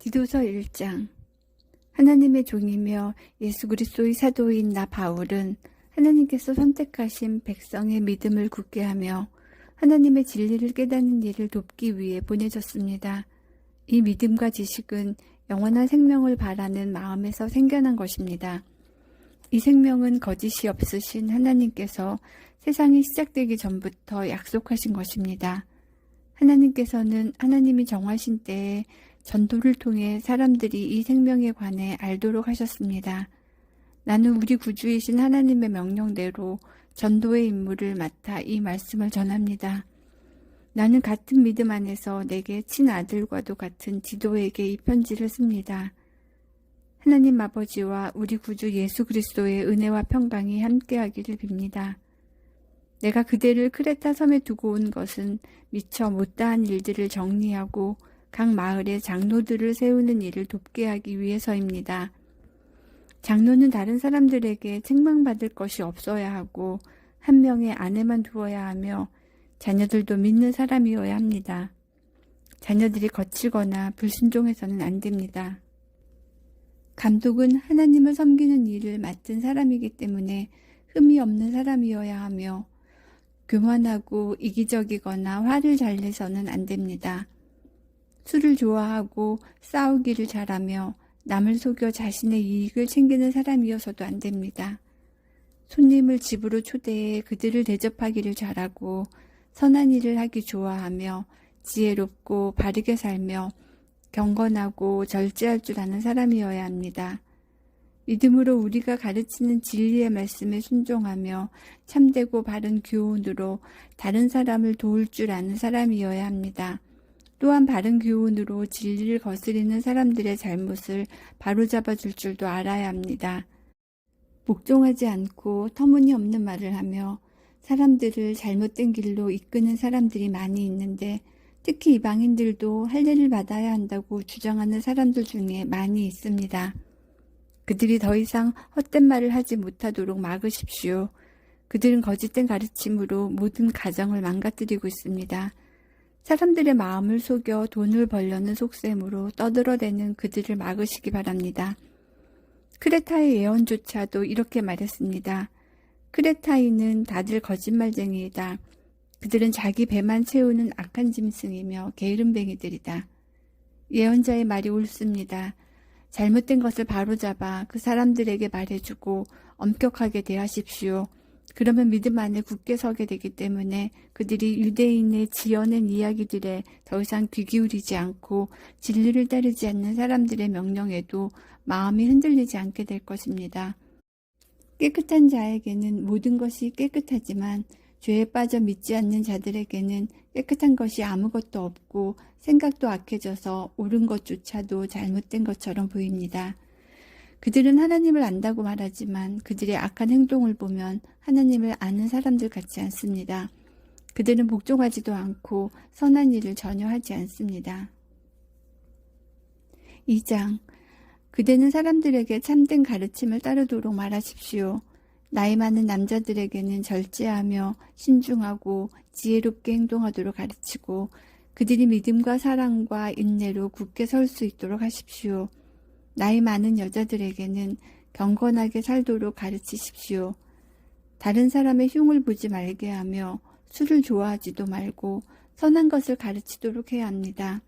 디도서 1장. 하나님의 종이며 예수 그리스도의 사도인 나 바울은 하나님께서 선택하신 백성의 믿음을 굳게 하며 하나님의 진리를 깨닫는 일을 돕기 위해 보내졌습니다. 이 믿음과 지식은 영원한 생명을 바라는 마음에서 생겨난 것입니다. 이 생명은 거짓이 없으신 하나님께서 세상이 시작되기 전부터 약속하신 것입니다. 하나님께서는 하나님이 정하신 때에 전도를 통해 사람들이 이 생명에 관해 알도록 하셨습니다. 나는 우리 구주이신 하나님의 명령대로 전도의 임무를 맡아 이 말씀을 전합니다. 나는 같은 믿음 안에서 내게 친아들과도 같은 디도에게 이 편지를 씁니다. 하나님 아버지와 우리 구주 예수 그리스도의 은혜와 평강이 함께하기를 빕니다. 내가 그대를 크레타 섬에 두고 온 것은 미처 못다한 일들을 정리하고 각 마을에 장로들을 세우는 일을 돕게 하기 위해서입니다. 장로는 다른 사람들에게 책망받을 것이 없어야 하고 한 명의 아내만 두어야 하며 자녀들도 믿는 사람이어야 합니다. 자녀들이 거칠거나 불순종해서는 안 됩니다. 감독은 하나님을 섬기는 일을 맡은 사람이기 때문에 흠이 없는 사람이어야 하며 교만하고 이기적이거나 화를 잘 내서는 안 됩니다. 술을 좋아하고 싸우기를 잘하며 남을 속여 자신의 이익을 챙기는 사람이어서도 안 됩니다. 손님을 집으로 초대해 그들을 대접하기를 잘하고 선한 일을 하기 좋아하며 지혜롭고 바르게 살며 경건하고 절제할 줄 아는 사람이어야 합니다. 믿음으로 우리가 가르치는 진리의 말씀에 순종하며 참되고 바른 교훈으로 다른 사람을 도울 줄 아는 사람이어야 합니다. 또한 바른 교훈으로 진리를 거스리는 사람들의 잘못을 바로잡아 줄 줄도 알아야 합니다. 복종하지 않고 터무니없는 말을 하며 사람들을 잘못된 길로 이끄는 사람들이 많이 있는데 특히 이방인들도 할례를 받아야 한다고 주장하는 사람들 중에 많이 있습니다. 그들이 더 이상 헛된 말을 하지 못하도록 막으십시오. 그들은 거짓된 가르침으로 모든 가정을 망가뜨리고 있습니다. 사람들의 마음을 속여 돈을 벌려는 속셈으로 떠들어대는 그들을 막으시기 바랍니다. 크레타의 예언조차도 이렇게 말했습니다. 크레타인은 다들 거짓말쟁이이다. 그들은 자기 배만 채우는 악한 짐승이며 게으름뱅이들이다. 예언자의 말이 옳습니다. 잘못된 것을 바로잡아 그 사람들에게 말해주고 엄격하게 대하십시오. 그러면 믿음 안에 굳게 서게 되기 때문에 그들이 유대인의 지어낸 이야기들에 더 이상 귀 기울이지 않고 진리를 따르지 않는 사람들의 명령에도 마음이 흔들리지 않게 될 것입니다. 깨끗한 자에게는 모든 것이 깨끗하지만 죄에 빠져 믿지 않는 자들에게는 깨끗한 것이 아무것도 없고 생각도 악해져서 옳은 것조차도 잘못된 것처럼 보입니다. 그들은 하나님을 안다고 말하지만 그들의 악한 행동을 보면 하나님을 아는 사람들 같지 않습니다. 그들은 복종하지도 않고 선한 일을 전혀 하지 않습니다. 2장. 그대는 사람들에게 참된 가르침을 따르도록 말하십시오. 나이 많은 남자들에게는 절제하며 신중하고 지혜롭게 행동하도록 가르치고 그들이 믿음과 사랑과 인내로 굳게 설 수 있도록 하십시오. 나이 많은 여자들에게는 경건하게 살도록 가르치십시오. 다른 사람의 흉을 보지 말게 하며 술을 좋아하지도 말고 선한 것을 가르치도록 해야 합니다.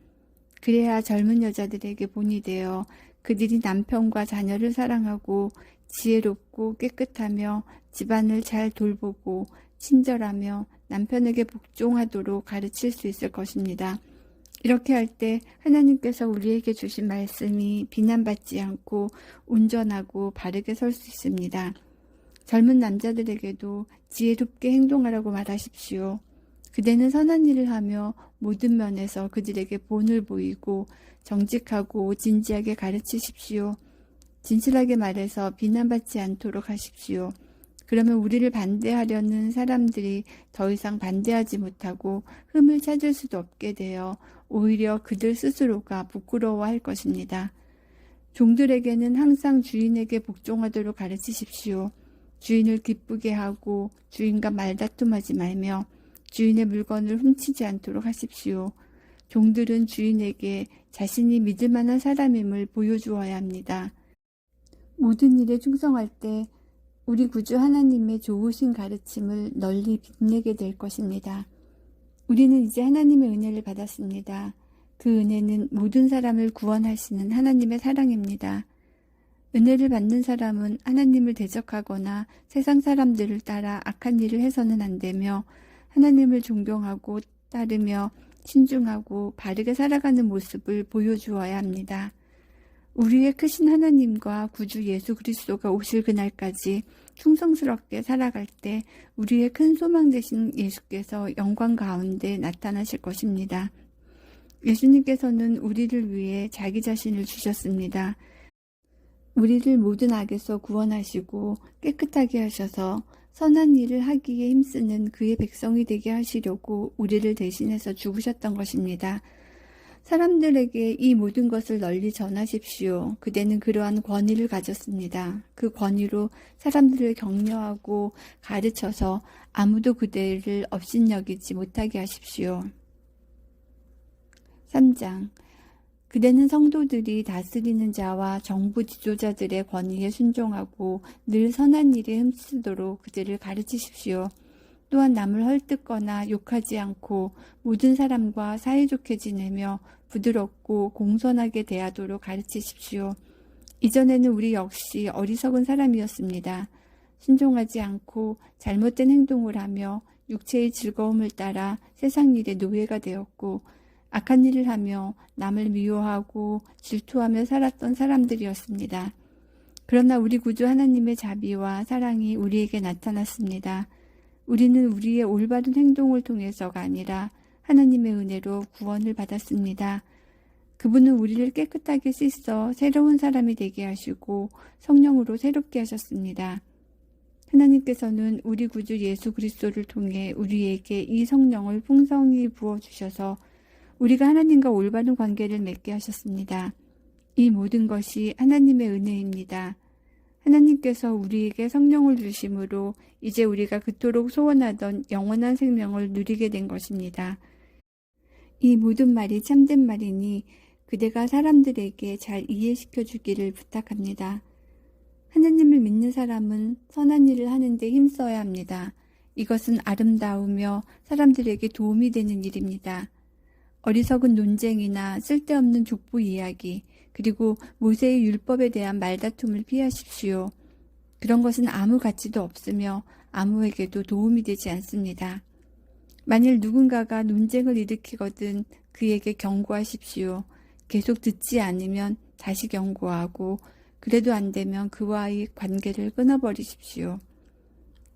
그래야 젊은 여자들에게 본이 되어 그들이 남편과 자녀를 사랑하고 지혜롭고 깨끗하며 집안을 잘 돌보고 친절하며 남편에게 복종하도록 가르칠 수 있을 것입니다. 이렇게 할 때 하나님께서 우리에게 주신 말씀이 비난받지 않고 온전하고 바르게 설 수 있습니다. 젊은 남자들에게도 지혜롭게 행동하라고 말하십시오. 그대는 선한 일을 하며 모든 면에서 그들에게 본을 보이고 정직하고 진지하게 가르치십시오. 진실하게 말해서 비난받지 않도록 하십시오. 그러면 우리를 반대하려는 사람들이 더 이상 반대하지 못하고 흠을 찾을 수도 없게 되어 오히려 그들 스스로가 부끄러워할 것입니다. 종들에게는 항상 주인에게 복종하도록 가르치십시오. 주인을 기쁘게 하고 주인과 말다툼하지 말며 주인의 물건을 훔치지 않도록 하십시오. 종들은 주인에게 자신이 믿을 만한 사람임을 보여주어야 합니다. 모든 일에 충성할 때 우리 구주 하나님의 좋으신 가르침을 널리 빛내게 될 것입니다. 우리는 이제 하나님의 은혜를 받았습니다. 그 은혜는 모든 사람을 구원하시는 하나님의 사랑입니다. 은혜를 받는 사람은 하나님을 대적하거나 세상 사람들을 따라 악한 일을 해서는 안 되며 하나님을 존경하고 따르며 신중하고 바르게 살아가는 모습을 보여주어야 합니다. 우리의 크신 하나님과 구주 예수 그리스도가 오실 그날까지 충성스럽게 살아갈 때 우리의 큰 소망 되신 예수께서 영광 가운데 나타나실 것입니다. 예수님께서는 우리를 위해 자기 자신을 주셨습니다. 우리를 모든 악에서 구원하시고 깨끗하게 하셔서 선한 일을 하기에 힘쓰는 그의 백성이 되게 하시려고 우리를 대신해서 죽으셨던 것입니다. 사람들에게 이 모든 것을 널리 전하십시오. 그대는 그러한 권위를 가졌습니다. 그 권위로 사람들을 격려하고 가르쳐서 아무도 그대를 업신여기지 못하게 하십시오. 3장. 그대는 성도들이 다스리는 자와 정부 지도자들의 권위에 순종하고 늘 선한 일에 힘쓰도록 그들을 가르치십시오. 또한 남을 헐뜯거나 욕하지 않고 모든 사람과 사이좋게 지내며 부드럽고 공손하게 대하도록 가르치십시오. 이전에는 우리 역시 어리석은 사람이었습니다. 순종하지 않고 잘못된 행동을 하며 육체의 즐거움을 따라 세상 일의 노예가 되었고 악한 일을 하며 남을 미워하고 질투하며 살았던 사람들이었습니다. 그러나 우리 구주 하나님의 자비와 사랑이 우리에게 나타났습니다. 우리는 우리의 올바른 행동을 통해서가 아니라 하나님의 은혜로 구원을 받았습니다. 그분은 우리를 깨끗하게 씻어 새로운 사람이 되게 하시고 성령으로 새롭게 하셨습니다. 하나님께서는 우리 구주 예수 그리스도를 통해 우리에게 이 성령을 풍성히 부어주셔서 우리가 하나님과 올바른 관계를 맺게 하셨습니다. 이 모든 것이 하나님의 은혜입니다. 하나님께서 우리에게 성령을 주심으로 이제 우리가 그토록 소원하던 영원한 생명을 누리게 된 것입니다. 이 모든 말이 참된 말이니 그대가 사람들에게 잘 이해시켜 주기를 부탁합니다. 하나님을 믿는 사람은 선한 일을 하는 데 힘써야 합니다. 이것은 아름다우며 사람들에게 도움이 되는 일입니다. 어리석은 논쟁이나 쓸데없는 족보 이야기, 그리고 모세의 율법에 대한 말다툼을 피하십시오. 그런 것은 아무 가치도 없으며 아무에게도 도움이 되지 않습니다. 만일 누군가가 논쟁을 일으키거든 그에게 경고하십시오. 계속 듣지 않으면 다시 경고하고 그래도 안 되면 그와의 관계를 끊어버리십시오.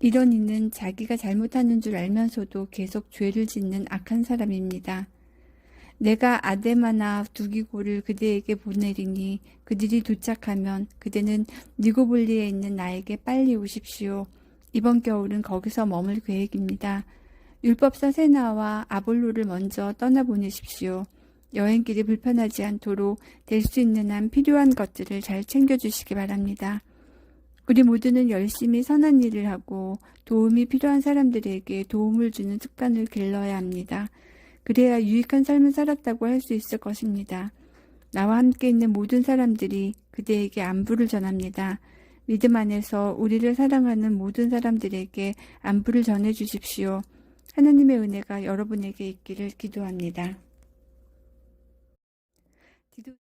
이런 이는 자기가 잘못하는 줄 알면서도 계속 죄를 짓는 악한 사람입니다. 내가 아데마나 두기고를 그대에게 보내리니 그들이 도착하면 그대는 니고볼리에 있는 나에게 빨리 오십시오. 이번 겨울은 거기서 머물 계획입니다. 율법사 세나와 아볼로를 먼저 떠나보내십시오. 여행길이 불편하지 않도록 될 수 있는 한 필요한 것들을 잘 챙겨주시기 바랍니다. 우리 모두는 열심히 선한 일을 하고 도움이 필요한 사람들에게 도움을 주는 습관을 길러야 합니다. 그래야 유익한 삶을 살았다고 할 수 있을 것입니다. 나와 함께 있는 모든 사람들이 그대에게 안부를 전합니다. 믿음 안에서 우리를 사랑하는 모든 사람들에게 안부를 전해주십시오. 하나님의 은혜가 여러분에게 있기를 기도합니다.